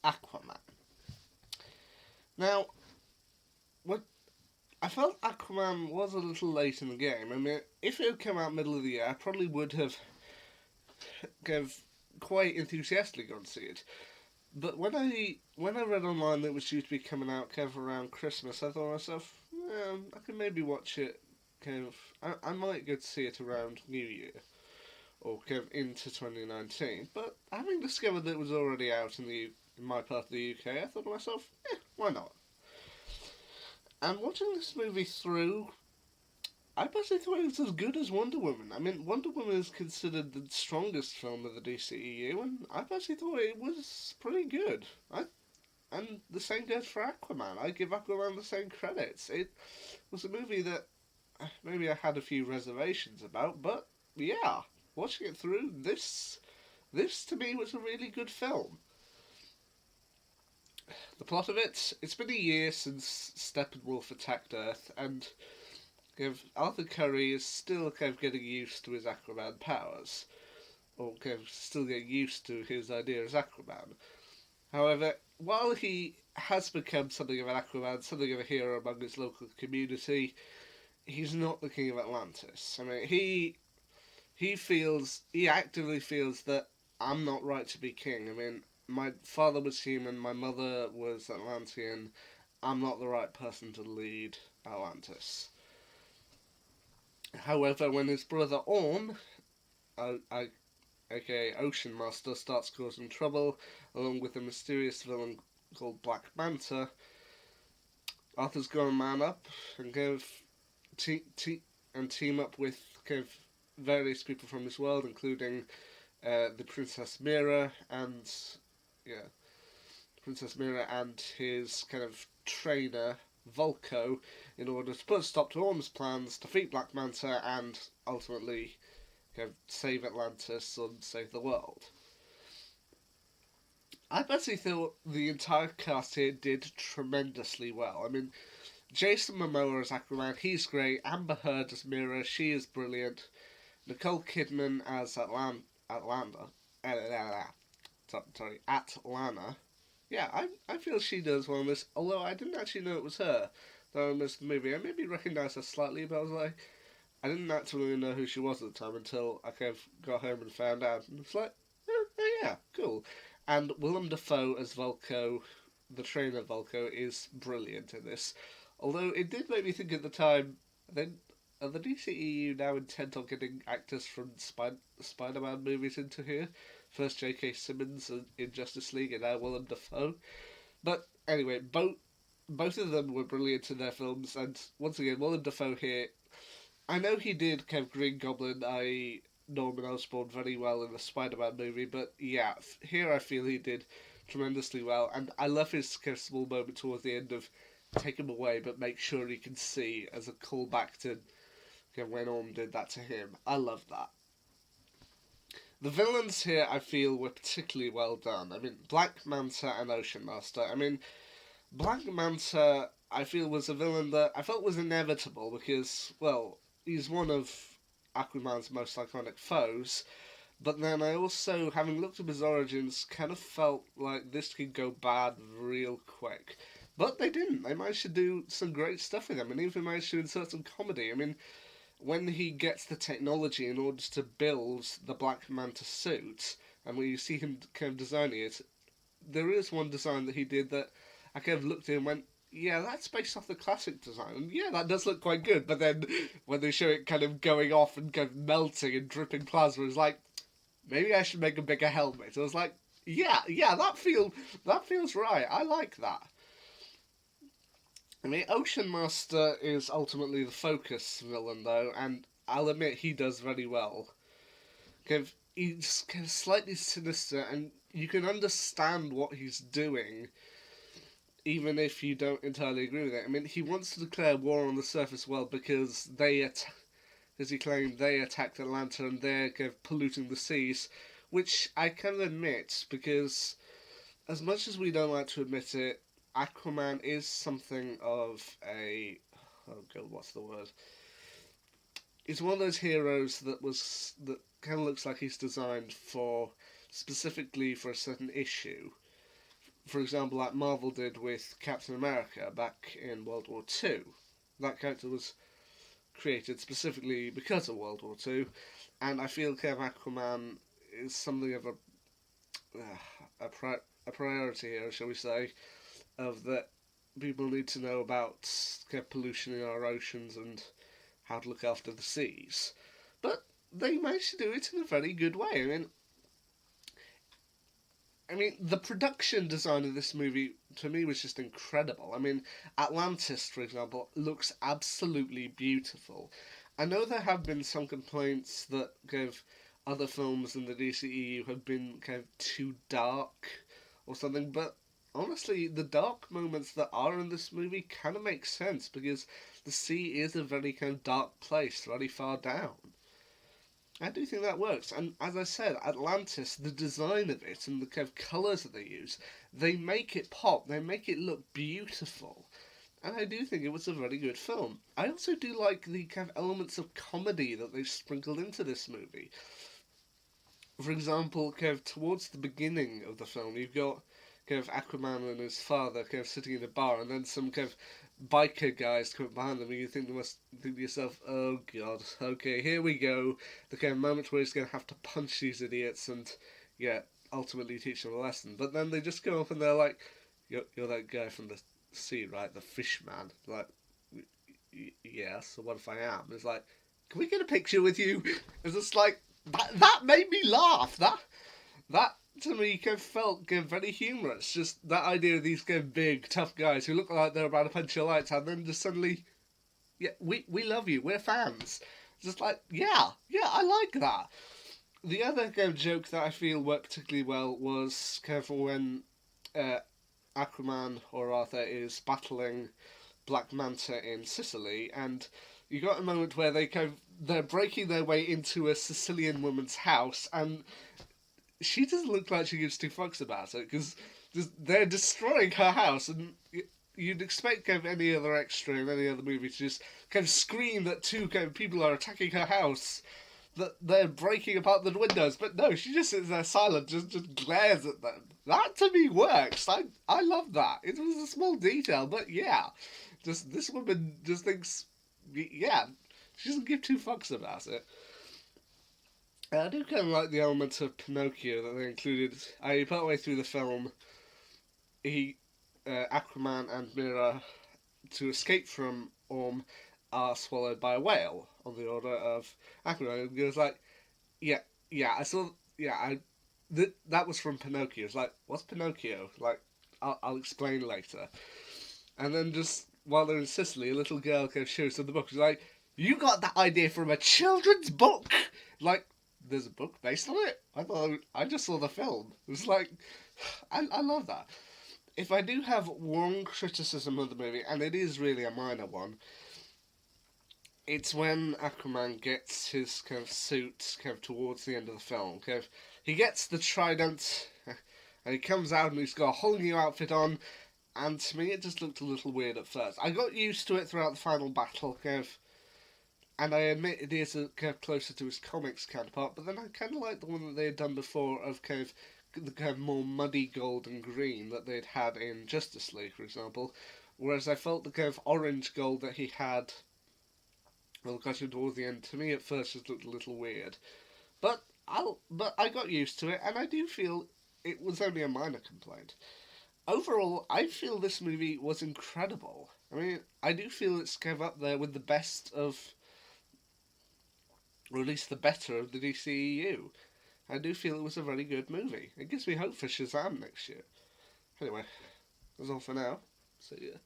Aquaman. Now, what I felt Aquaman was a little late in the game. I mean, if it had come out middle of the year, I probably would have quite enthusiastically gone to see it. But when I read online that it was due to be coming out kind of around Christmas, I thought to myself, I could maybe watch it. I might go to see it around New Year or kind of into 2019. But having discovered that it was already out in my part of the UK, I thought to myself, why not? And watching this movie through, I personally thought it was as good as Wonder Woman. I mean, Wonder Woman is considered the strongest film of the DCEU, and I personally thought it was pretty good. And the same goes for Aquaman. I give Aquaman the same credits. It was a movie that maybe I had a few reservations about, but yeah, watching it through, this to me was a really good film. The plot of it's been a year since Steppenwolf attacked Earth, and Arthur Curry is still kind of getting used to his Aquaman powers, or kind of still getting used to his idea as Aquaman. However, while he has become something of an Aquaman, something of a hero among his local community, he's not the king of Atlantis. I mean, he actively feels that I'm not right to be king. I mean, my father was human, my mother was Atlantean. I'm not the right person to lead Atlantis. However, when his brother Orm, aka Ocean Master, starts causing trouble, along with a mysterious villain called Black Manta, Arthur's gonna man up and team up with kind of various people from this world, including the Princess Mira and yeah, Princess Mira and his kind of trainer Volko, in order to put a stop to Orm's plans, defeat Black Manta, and ultimately save Atlantis and save the world. I personally thought the entire cast here did tremendously well. I mean, Jason Momoa as Aquaman, he's great. Amber Heard as Mira, she is brilliant. Nicole Kidman as Atlana. Yeah, I feel she does well in this, although I didn't actually know it was her though in this movie. I maybe recognised her slightly, but I was like, I didn't actually know who she was at the time until I kind of got home and found out. And it's like, yeah, cool. And Willem Dafoe as Volko, the trainer Volko, is brilliant in this. Although it did make me think at the time, then are the DCEU now intent on getting actors from Spider-Man movies into here? First J.K. Simmons in Justice League and now Willem Dafoe. But anyway, both of them were brilliant in their films, and once again, Willem Dafoe here, I know he did Kev Green Goblin, Norman Osborn, very well in the Spider-Man movie, but yeah, here I feel he did tremendously well, and I love his kind of small moment towards the end of take him away, but make sure he can see as a callback to when Orm did that to him. I love that. The villains here, I feel, were particularly well done. I mean, Black Manta and Ocean Master. I mean, Black Manta, I feel, was a villain that I felt was inevitable because, well, he's one of Aquaman's most iconic foes. But then I also, having looked at his origins, kind of felt like this could go bad real quick. But they didn't. They managed to do some great stuff with him, and even managed to insert some comedy. I mean, when he gets the technology in order to build the Black Manta suit, and when you see him kind of designing it, there is one design that he did that I kind of looked at and went, yeah, that's based off the classic design. And yeah, that does look quite good. But then when they show it kind of going off and kind of melting and dripping plasma, it's like, maybe I should make a bigger helmet. I was like, yeah, that feels right. I like that. I mean, Ocean Master is ultimately the focus villain, though, and I'll admit he does very well. He's kind of slightly sinister, and you can understand what he's doing, even if you don't entirely agree with it. I mean, he wants to declare war on the surface world because as he claimed, they attacked Atlanta and they're kind of polluting the seas, which I can admit, because as much as we don't like to admit it, Aquaman is something of a... oh god, what's the word? He's one of those heroes that kind of looks like he's designed specifically for a certain issue. for example, like Marvel did with Captain America back in World War Two. That character was created specifically because of World War Two, and I feel kind of Aquaman is something of a priority here, shall we say, of that people need to know about kind of pollution in our oceans and how to look after the seas. But they managed to do it in a very good way. I mean, the production design of this movie to me was just incredible. I mean, Atlantis, for example, looks absolutely beautiful. I know there have been some complaints that kind of other films in the DCEU have been kind of too dark or something, but honestly, the dark moments that are in this movie kind of make sense because the sea is a very kind of dark place, very far down. I do think that works, and as I said, Atlantis, the design of it and the kind of colours that they use, they make it pop, they make it look beautiful, and I do think it was a very good film. I also do like the kind of elements of comedy that they've sprinkled into this movie. For example, kind of towards the beginning of the film, you've got kind of Aquaman and his father kind of sitting in a bar, and then some kind of biker guys come up behind them, and you think to yourself, oh god, okay, here we go. The kind of moment where he's going to have to punch these idiots and, yeah, ultimately teach them a lesson. But then they just go up and they're like, you're that guy from the sea, right? The fish man. Like, yes, so what if I am? It's like, can we get a picture with you? It's just like, that made me laugh. That to me kind of felt kind of very humorous. Just that idea of these kind of big, tough guys who look like they're about to punch your lights out, and then just suddenly, yeah, we love you, we're fans. Just like, yeah, I like that. The other kind of joke that I feel worked particularly well was kind of when Aquaman or Arthur is battling Black Manta in Sicily, and you got a moment where they're breaking their way into a Sicilian woman's house, and she doesn't look like she gives two fucks about it, because they're destroying her house, and you'd expect kind of any other extra in any other movie to just kind of scream that two kind of people are attacking her house, that they're breaking apart the windows, but no, she just sits there silent, just glares at them. That to me works. I love that. It was a small detail, but yeah, just this woman just thinks, yeah, she doesn't give two fucks about it. I do kind of like the element of Pinocchio that they included. Partway through the film, Aquaman and Mera, to escape from Orm, are swallowed by a whale on the order of Aquaman. And goes like, I saw, that was from Pinocchio. It's like, what's Pinocchio? Like, I'll explain later. And then just while they're in Sicily, a little girl kind of shows them the book. She's like, you got that idea from a children's book? Like, there's a book based on it? I just saw the film. It's like, I love that. If I do have one criticism of the movie, and it is really a minor one, it's when Aquaman gets his kind of suit kind of towards the end of the film. Kind of, he gets the trident, and he comes out and he's got a whole new outfit on, and to me it just looked a little weird at first. I got used to it throughout the final battle, kind of, and I admit it is kind of closer to his comics counterpart, but then I kind of like the one that they had done before of kind of the kind of more muddy gold and green that they'd had in Justice League, for example, whereas I felt the kind of orange gold that he had, well, got towards the end, to me at first just looked a little weird. But I got used to it, and I do feel it was only a minor complaint. Overall, I feel this movie was incredible. I mean, I do feel it's kind of up there with the best of, or at least the better of the DCEU. I do feel it was a very good movie. It gives me hope for Shazam next year. Anyway, that's all for now. See ya.